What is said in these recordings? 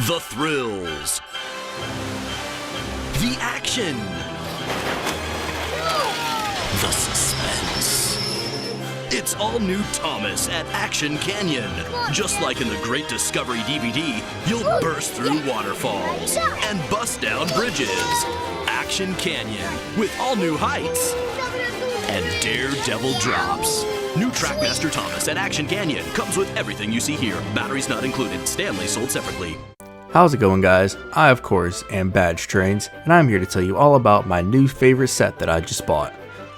The thrills. The action. The suspense. It's all new Thomas at Action Canyon. Just like in the Great Discovery DVD, you'll burst through waterfalls and bust down bridges. Action Canyon with all new heights and daredevil drops. New Trackmaster Thomas at Action Canyon comes with everything you see here. Batteries not included. Stanley sold separately. How's it going, guys? I, of course, am Badge Trains, and I'm here to tell you all about my new favorite set that I just bought.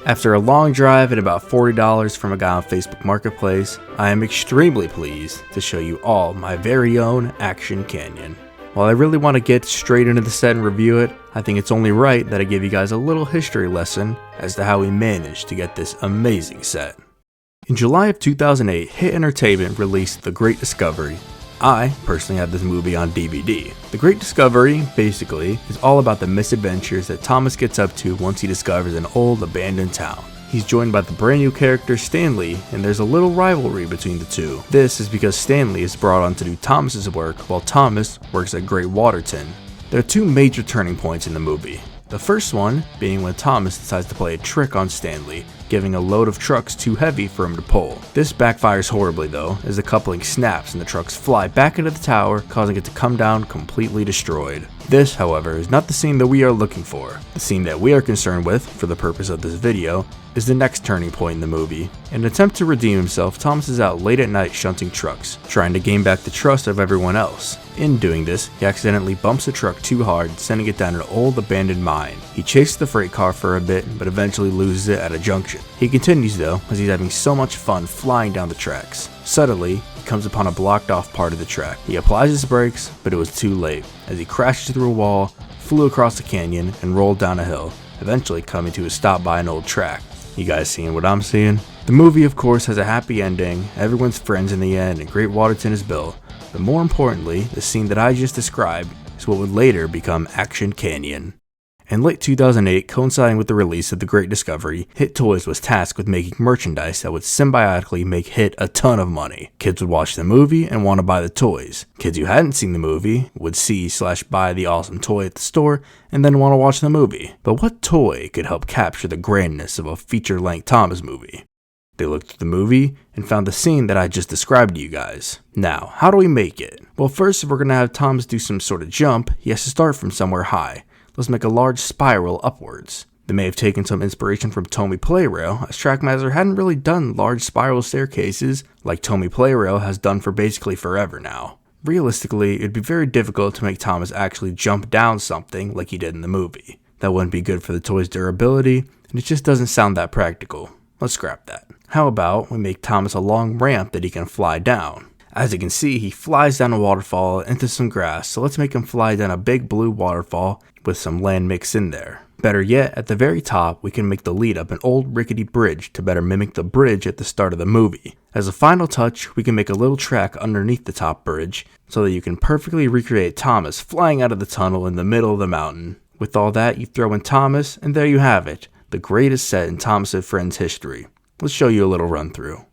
After a long drive at about $40 from a guy on Facebook Marketplace, I am extremely pleased to show you all my very own Action Canyon. While I really want to get straight into the set and review it, I think it's only right that I give you guys a little history lesson as to how we managed to get this amazing set. In July of 2008, Hit Entertainment released The Great Discovery. I personally have this movie on DVD. The Great Discovery, basically, is all about the misadventures that Thomas gets up to once he discovers an old abandoned town. He's joined by the brand new character Stanley, and there's a little rivalry between the two. This is because Stanley is brought on to do Thomas's work while Thomas works at Great Waterton. There are two major turning points in the movie. The first one being when Thomas decides to play a trick on Stanley, giving a load of trucks too heavy for him to pull. This backfires horribly though, as the coupling snaps and the trucks fly back into the tower, causing it to come down completely destroyed. This, however, is not the scene that we are looking for. The scene that we are concerned with, for the purpose of this video, is the next turning point in the movie. In an attempt to redeem himself, Thomas is out late at night shunting trucks, trying to gain back the trust of everyone else. In doing this, he accidentally bumps a truck too hard, sending it down an old abandoned mine. He chases the freight car for a bit, but eventually loses it at a junction. He continues though, as he's having so much fun flying down the tracks. Suddenly, he comes upon a blocked off part of the track. He applies his brakes, but it was too late, as he crashes through a wall, flew across the canyon, and rolled down a hill, eventually coming to a stop by an old track. You guys seeing what I'm seeing? The movie, of course, has a happy ending, everyone's friends in the end, and Great Waterton is built. But more importantly, the scene that I just described is what would later become Action Canyon. In late 2008, coinciding with the release of The Great Discovery, Hit Toys was tasked with making merchandise that would symbiotically make Hit a ton of money. Kids would watch the movie and want to buy the toys. Kids who hadn't seen the movie would see/buy the awesome toy at the store and then want to watch the movie. But what toy could help capture the grandness of a feature-length Thomas movie? They looked at the movie and found the scene that I just described to you guys. Now, how do we make it? Well, first, if we're going to have Thomas do some sort of jump, he has to start from somewhere high. Let's make a large spiral upwards. They may have taken some inspiration from Tomy Playrail, as Trackmaster hadn't really done large spiral staircases like Tomy Playrail has done for basically forever now. Realistically, it'd be very difficult to make Thomas actually jump down something like he did in the movie. That wouldn't be good for the toy's durability, and it just doesn't sound that practical. Let's scrap that. How about we make Thomas a long ramp that he can fly down? As you can see, he flies down a waterfall into some grass, so let's make him fly down a big blue waterfall with some land mixed in there. Better yet, at the very top, we can make the lead up an old rickety bridge to better mimic the bridge at the start of the movie. As a final touch, we can make a little track underneath the top bridge, so that you can perfectly recreate Thomas flying out of the tunnel in the middle of the mountain. With all that, you throw in Thomas, and there you have it, the greatest set in Thomas and Friends history. Let's show you a little run through.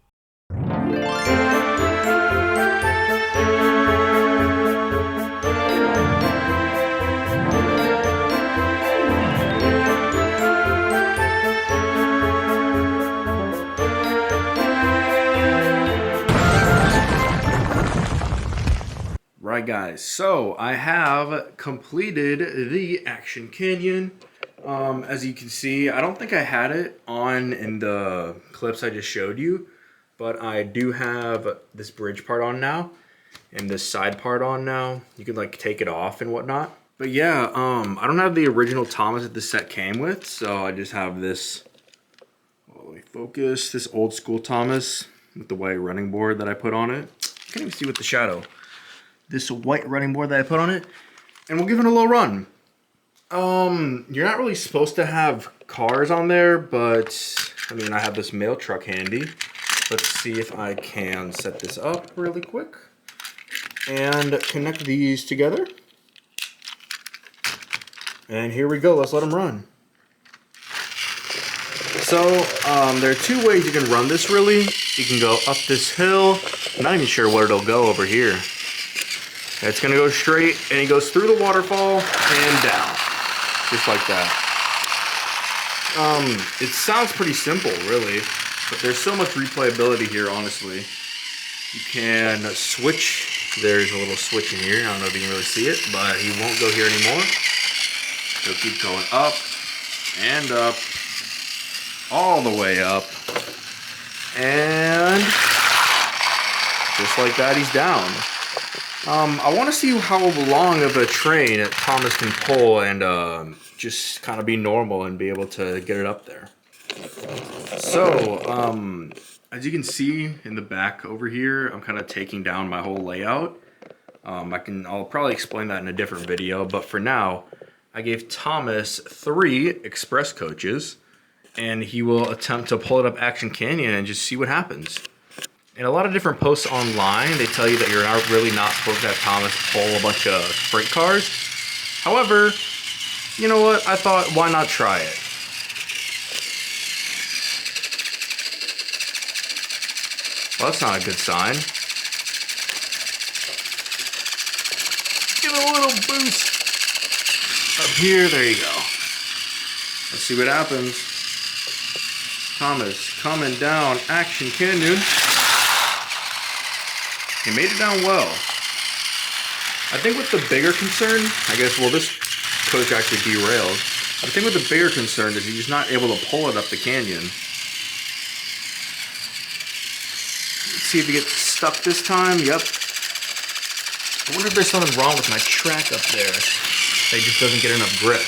Right guys, so I have completed the Action Canyon. As you can see, I don't think I had it on in the clips I just showed you, but I do have this bridge part on now and this side part on now. You can like take it off and whatnot. But yeah, I don't have the original Thomas that the set came with, so I just have this, let me focus, this old school Thomas with the white running board that I put on it. You can't even see with the shadow. This white running board that I put on it, and we'll give it a little run. You're not really supposed to have cars on there, but I mean, I have this mail truck handy. Let's see if I can set this up really quick and connect these together. And here we go, let's let them run. So, there are two ways you can run this really. You can go up this hill. I'm not even sure where it'll go over here. It's gonna go straight, and he goes through the waterfall and down. Just like that. It sounds pretty simple, really, but there's so much replayability here, honestly. You can switch. There's a little switch in here. I don't know if you can really see it, but he won't go here anymore. He'll keep going up and up, all the way up, and just like that, he's down. I want to see how long of a train Thomas can pull and just kind of be normal and be able to get it up there. So, as you can see in the back over here, I'm kind of taking down my whole layout. I'll probably explain that in a different video, but for now, I gave Thomas 3 express coaches, and he will attempt to pull it up Action Canyon and just see what happens. In a lot of different posts online, they tell you that you're really not supposed to have Thomas pull a bunch of freight cars. However, you know what? I thought, why not try it? Well, that's not a good sign. Give it a little boost. Up here, there you go. Let's see what happens. Thomas coming down Action Canyon. He made it down well. I think with the bigger concern, I guess, well, this coach actually derailed. I think with the bigger concern is he's not able to pull it up the canyon. Let's see if he gets stuck this time. Yep. I wonder if there's something wrong with my track up there. It just doesn't get enough grip.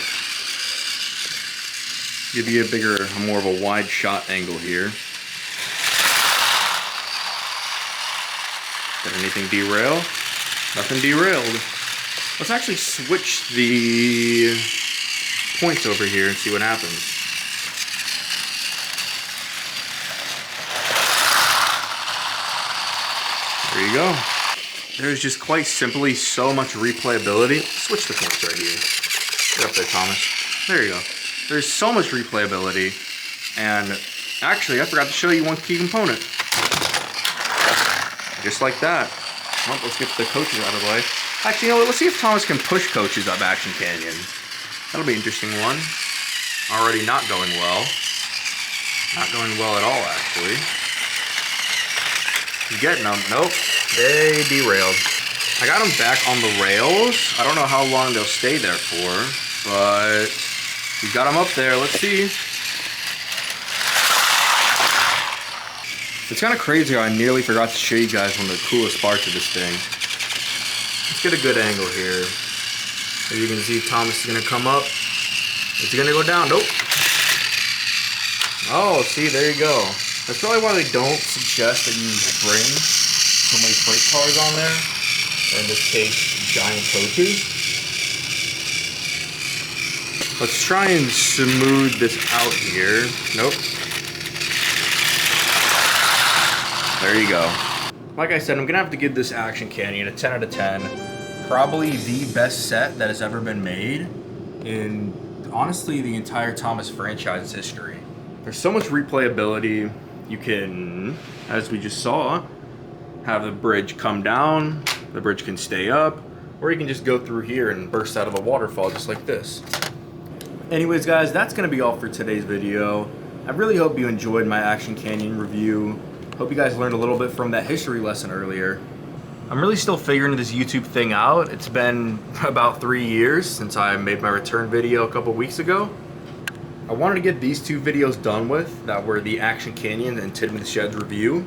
Give you a more of a wide shot angle here. Did anything derail? Nothing derailed. Let's actually switch the points over here and see what happens. There you go. There's just quite simply so much replayability. Switch the points right here. Get up there, Thomas. There you go. There's so much replayability. And actually, I forgot to show you one key component. Just like that. Well, let's get the coaches out of the way. Actually, you know what? Let's see if Thomas can push coaches up Action Canyon. That'll be an interesting one. Already not going well. Not going well at all, actually. He's getting them. Nope. They derailed. I got them back on the rails. I don't know how long they'll stay there for, but we got them up there. Let's see. It's kind of crazy how I nearly forgot to show you guys one of the coolest parts of this thing. Let's get a good angle here. As you can see, Thomas is going to come up. Is he going to go down? Nope. Oh, see, there you go. That's probably why they don't suggest that you bring so many freight cars on there. Or in this case, giant coaches. Let's try and smooth this out here. Nope. There you go. Like I said, I'm gonna have to give this Action Canyon a 10 out of 10. Probably the best set that has ever been made in, honestly, the entire Thomas franchise history. There's so much replayability. You can, as we just saw, have the bridge come down, the bridge can stay up, or you can just go through here and burst out of a waterfall just like this. Anyways, guys, that's gonna be all for today's video. I really hope you enjoyed my Action Canyon review. Hope you guys learned a little bit from that history lesson earlier. I'm really still figuring this YouTube thing out. It's been about 3 years since I made my return video a couple weeks ago. I wanted to get these 2 videos done with, that were the Action Canyon and Tidmouth Sheds review.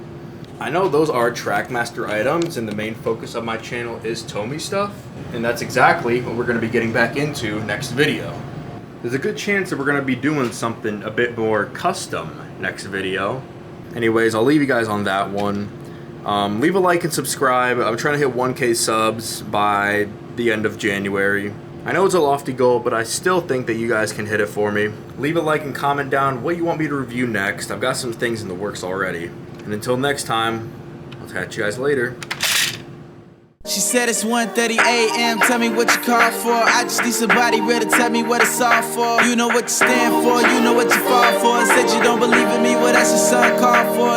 I know those are Trackmaster items and the main focus of my channel is Tomy stuff, and that's exactly what we're going to be getting back into next video. There's a good chance that we're going to be doing something a bit more custom next video. Anyways, I'll leave you guys on that one. Leave a like and subscribe. I'm trying to hit 1K subs by the end of January. I know it's a lofty goal, but I still think that you guys can hit it for me. Leave a like and comment down what you want me to review next. I've got some things in the works already. And until next time, I'll catch you guys later. She said it's 1:30 a.m. Tell me what you call for. I just need somebody real to tell me what it's all for. You know what you stand for, you know what you fall for. Said you don't believe in me, well that's your son called for.